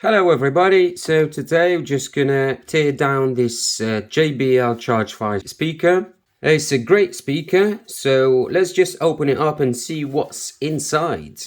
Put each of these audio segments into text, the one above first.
Hello everybody, so today we're just gonna tear down this JBL Charge-Fi speaker. It's a great speaker, so let's just open it up and see what's inside.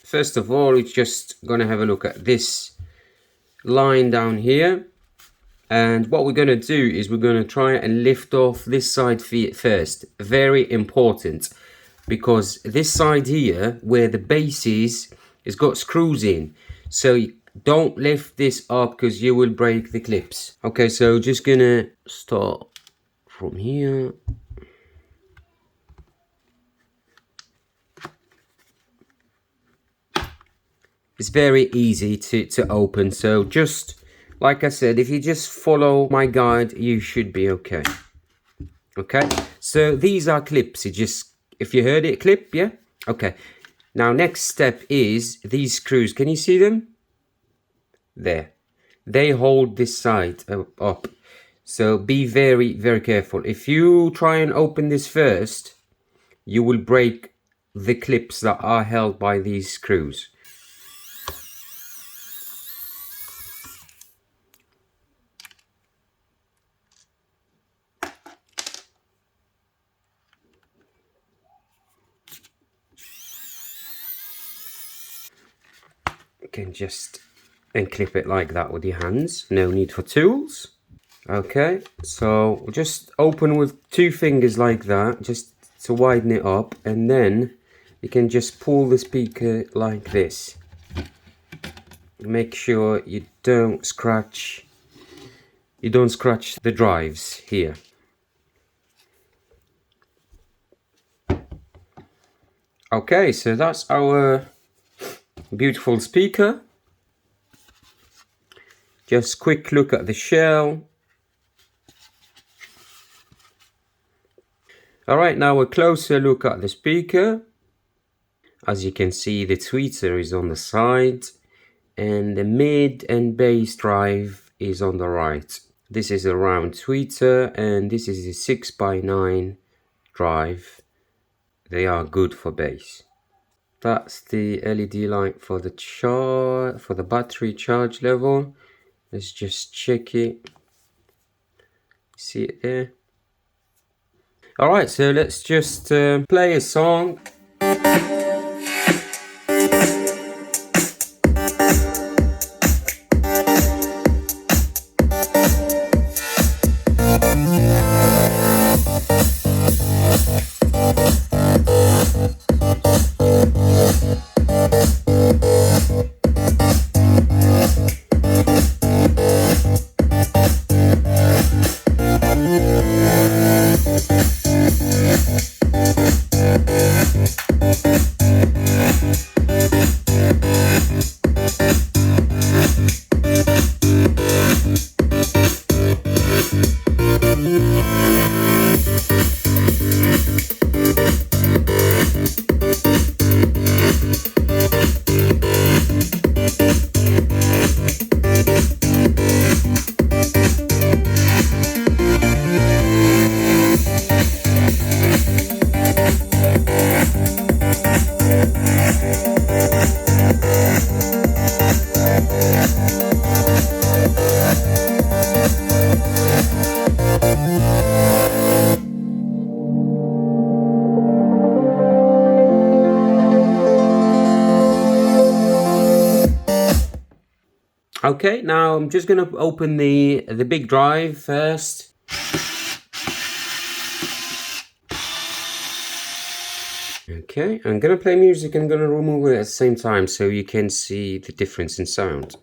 First of all, we're just gonna have a look at this line down here. And what we're gonna do is we're gonna try and lift off this side first. Very important, because this side here, where the base is, it's got screws in. So don't lift this up because you will break the clips. Okay, so just gonna start from here. It's very easy to open, so just like I said, if you just follow my guide, you should be okay. Okay, so these are clips. If you heard it, clip, yeah? Okay, now next step is these screws. Can you see them? There, they hold this side up, so be very, very careful. If you try and open this first, you will break the clips that are held by these screws. You can just clip it like that with your hands. No need for tools. Okay, so just open with two fingers like that, just to widen it up, and then you can just pull the speaker like this. Make sure you don't scratch the drives here. Okay, so that's our beautiful speaker. Just quick look at the shell. Alright, now a closer look at the speaker. As you can see, the tweeter is on the side and the mid and bass drive is on the right. This is a round tweeter and this is a 6x9 drive. They are good for bass. That's the LED light for the battery charge level. Let's just check it. See it there? Alright, so let's just play a song. Okay, now I'm just gonna open the big drive first. Okay, I'm gonna play music and I'm gonna remove it at the same time so you can see the difference in sound.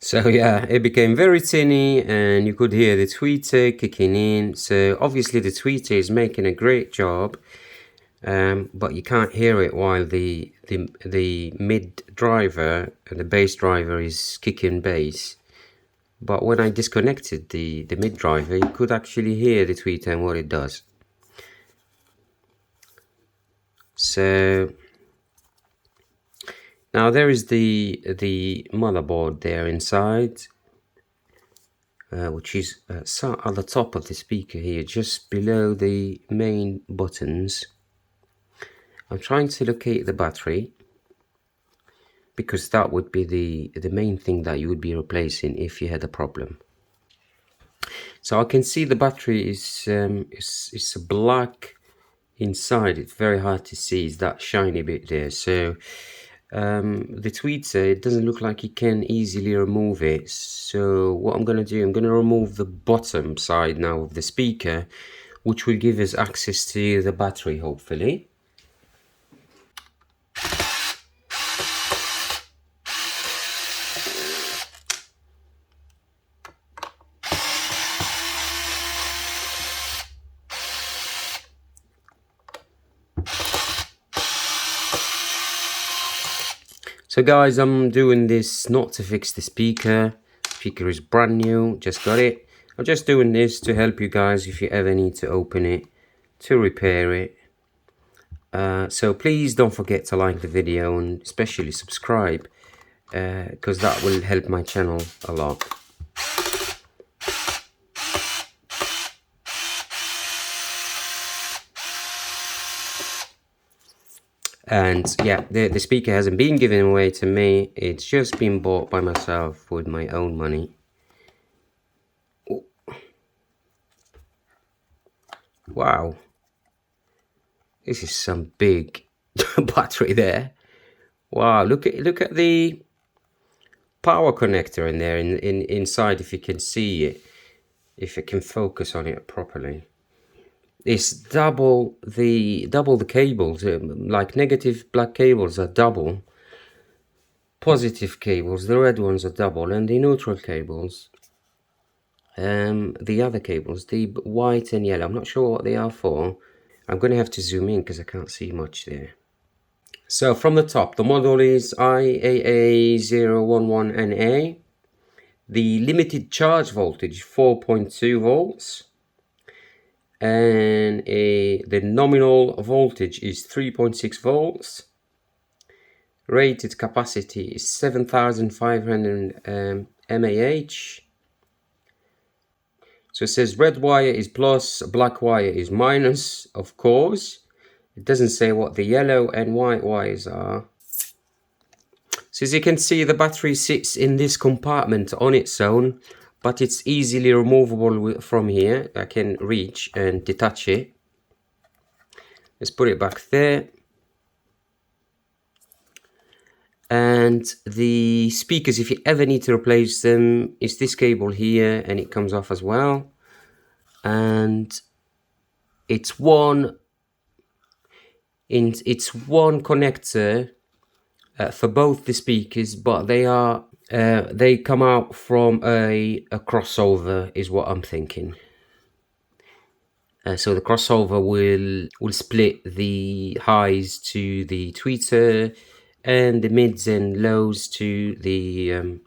So yeah, it became very tinny and you could hear the tweeter kicking in. So obviously the tweeter is making a great job, but you can't hear it while the mid driver and the bass driver is kicking bass. But when I disconnected the mid driver, you could actually hear the tweeter and what it does. So now there is the motherboard there inside, which is at the top of the speaker here, just below the main buttons. I'm trying to locate the battery, because that would be the main thing that you would be replacing if you had a problem. So I can see the battery is black inside. It's very hard to see. It's that shiny bit there. So the tweeter, it doesn't look like you can easily remove it. So what I'm going to do, I'm going to remove the bottom side now of the speaker, which will give us access to the battery, hopefully. So guys, I'm doing this not to fix the speaker. Speaker is brand new, just got it. I'm just doing this to help you guys if you ever need to open it, to repair it. So please don't forget to like the video and especially subscribe, because that will help my channel a lot. And yeah, the speaker hasn't been given away to me. It's just been bought by myself with my own money. Oh. Wow. This is some big battery there. Wow, look at the power connector in there inside, if you can see it, if it can focus on it properly. It's double the cables, like negative black cables are double, positive cables, the red ones are double, and the neutral cables, the other cables, the white and yellow, I'm not sure what they are for. I'm going to have to zoom in because I can't see much there. So from the top, the model is IAA011NA. The limited charge voltage 4.2 volts. And the nominal voltage is 3.6 volts. Rated capacity is 7,500 mAh. So it says red wire is plus, black wire is minus, of course. It doesn't say what the yellow and white wires are. So as you can see, the battery sits in this compartment on its own, but it's easily removable from here. I can reach and detach it. Let's put it back there. And the speakers, if you ever need to replace them, is this cable here, and it comes off as well. And it's one connector for both the speakers, but they come out from a crossover, is what I'm thinking. So the crossover will split the highs to the tweeter and the mids and lows to the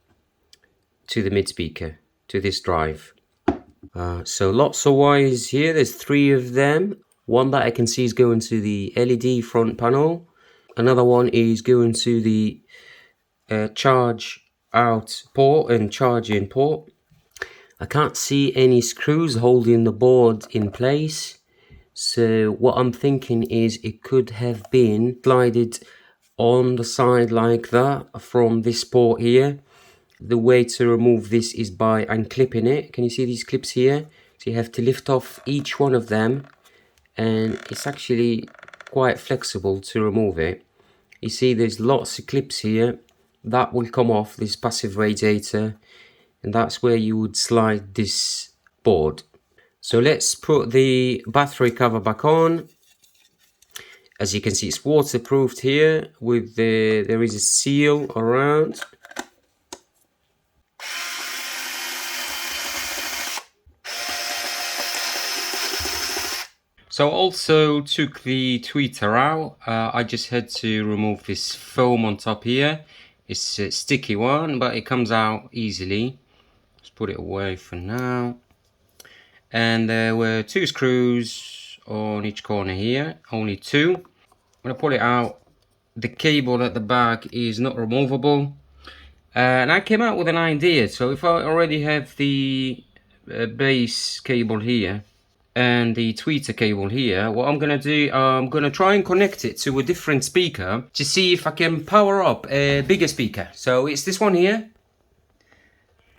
mid speaker, to this drive. So lots of wires here. There's 3 of them. One that I can see is going to the LED front panel. Another one is going to the charge out port and charge in port. I can't see any screws holding the board in place. So what I'm thinking is it could have been slided on the side like that from this port here. The way to remove this is by unclipping it. Can you see these clips here? So you have to lift off each one of them, and it's actually quite flexible to remove it. You see there's lots of clips here that will come off this passive radiator, and that's where you would slide this board. So let's put the battery cover back on. As you can see, it's waterproofed here with there is a seal around. So I also took the tweeter out. I just had to remove this foam on top here. It's a sticky one, but it comes out easily. Let's put it away for now. And there were 2 screws on each corner here, only 2. I'm gonna pull it out. The cable at the back is not removable. And I came out with an idea. So if I already have the base cable here and the tweeter cable here, what I'm gonna do, I'm gonna try and connect it to a different speaker to see if I can power up a bigger speaker. So it's this one here,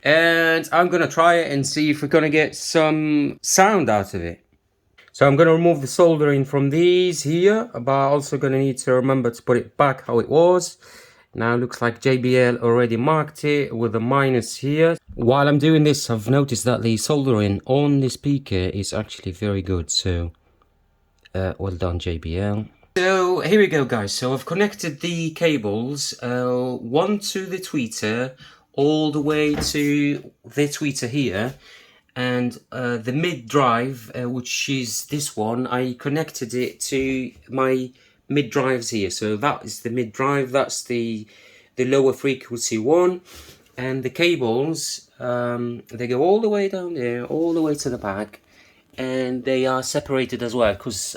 and I'm gonna try it and see if we're gonna get some sound out of it. So I'm gonna remove the soldering from these here, but also gonna need to remember to put it back how it was. Now it looks like JBL already marked it with a minus here. While I'm doing this, I've noticed that the soldering on the speaker is actually very good, so well done JBL. So here we go guys, so I've connected the cables, one to the tweeter, all the way to the tweeter here, and the mid drive, which is this one, I connected it to my mid drives here. So that is the mid drive, that's the lower frequency one, and the cables, they go all the way down there, all the way to the back, and they are separated as well because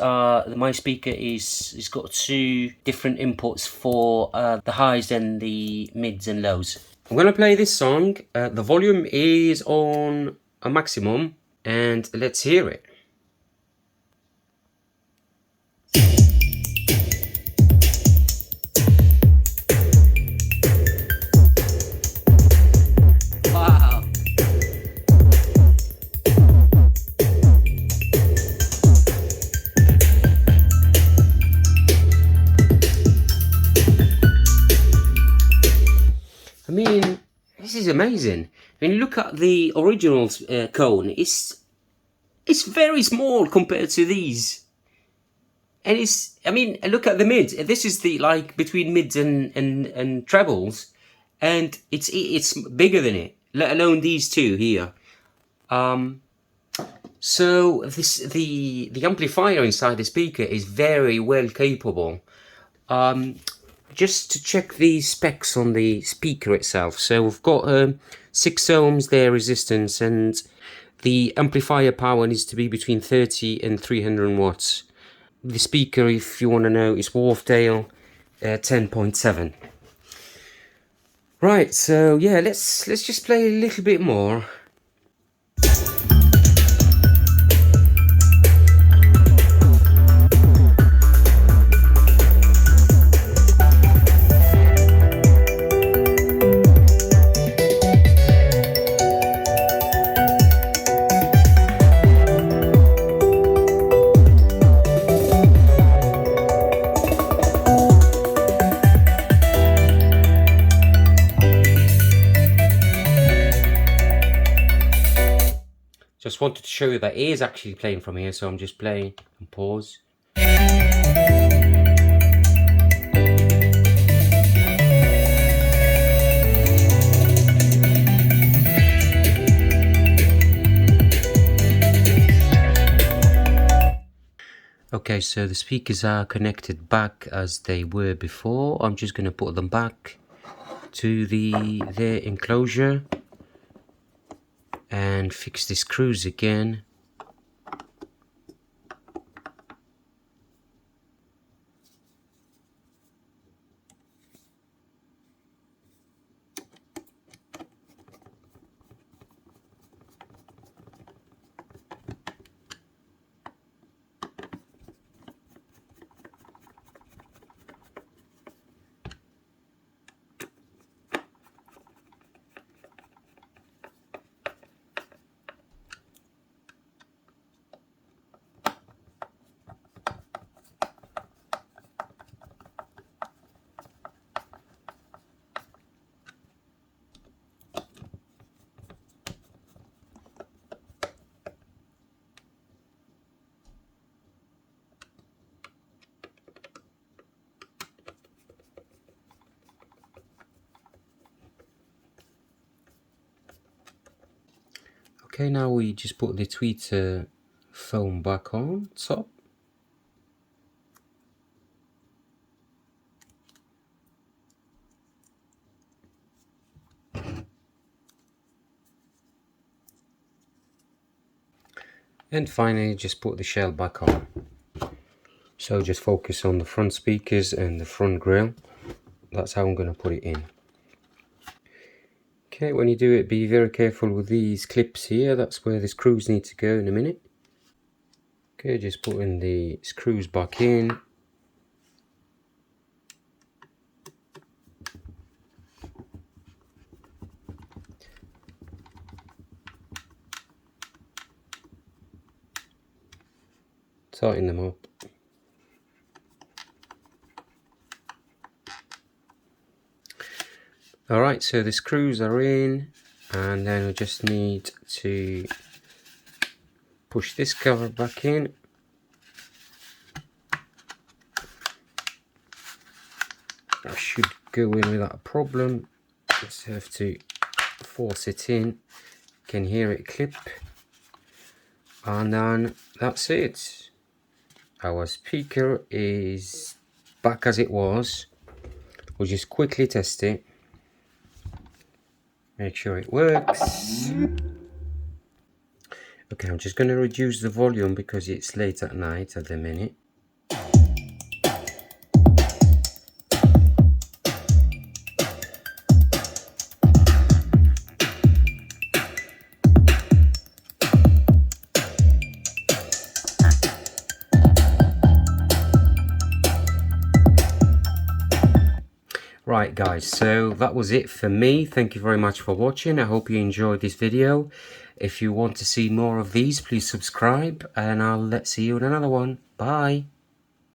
my speaker is got 2 different inputs for the highs and the mids and lows. I'm gonna play this song. The volume is on a maximum, and let's hear it. Wow. I mean, this is amazing. I mean, look at the original cone. It's very small compared to these. And it's, I mean, look at the mid. This is the, like, between mids and trebles. And it's bigger than it, let alone these 2 here. So the amplifier inside the speaker is very well capable. Just to check the specs on the speaker itself. So we've got 6 ohms there resistance, and the amplifier power needs to be between 30 and 300 watts. The speaker, if you want to know, is Wharfdale 10.7. Right, so yeah, let's just play a little bit more. Just wanted to show you that it is actually playing from here, so I'm just playing and pause. Okay, so the speakers are connected back as they were before. I'm just going to put them back to their enclosure and fix the screws again. Okay, now we just put the tweeter foam back on top. And finally just put the shell back on. So just focus on the front speakers and the front grille. That's how I'm going to put it in. Okay, when you do it, be very careful with these clips here. That's where the screws need to go in a minute. Okay, just putting the screws back in. Tighten them up. Alright, so the screws are in, and then we just need to push this cover back in. That should go in without a problem. Just have to force it in. You can hear it clip. And then that's it. Our speaker is back as it was. We'll just quickly test it. Make sure it works. Okay, I'm just going to reduce the volume because it's late at night at the minute. Right guys, so that was it for me. Thank you very much for watching. I hope you enjoyed this video. If you want to see more of these, please subscribe, and I'll see you in another one. Bye.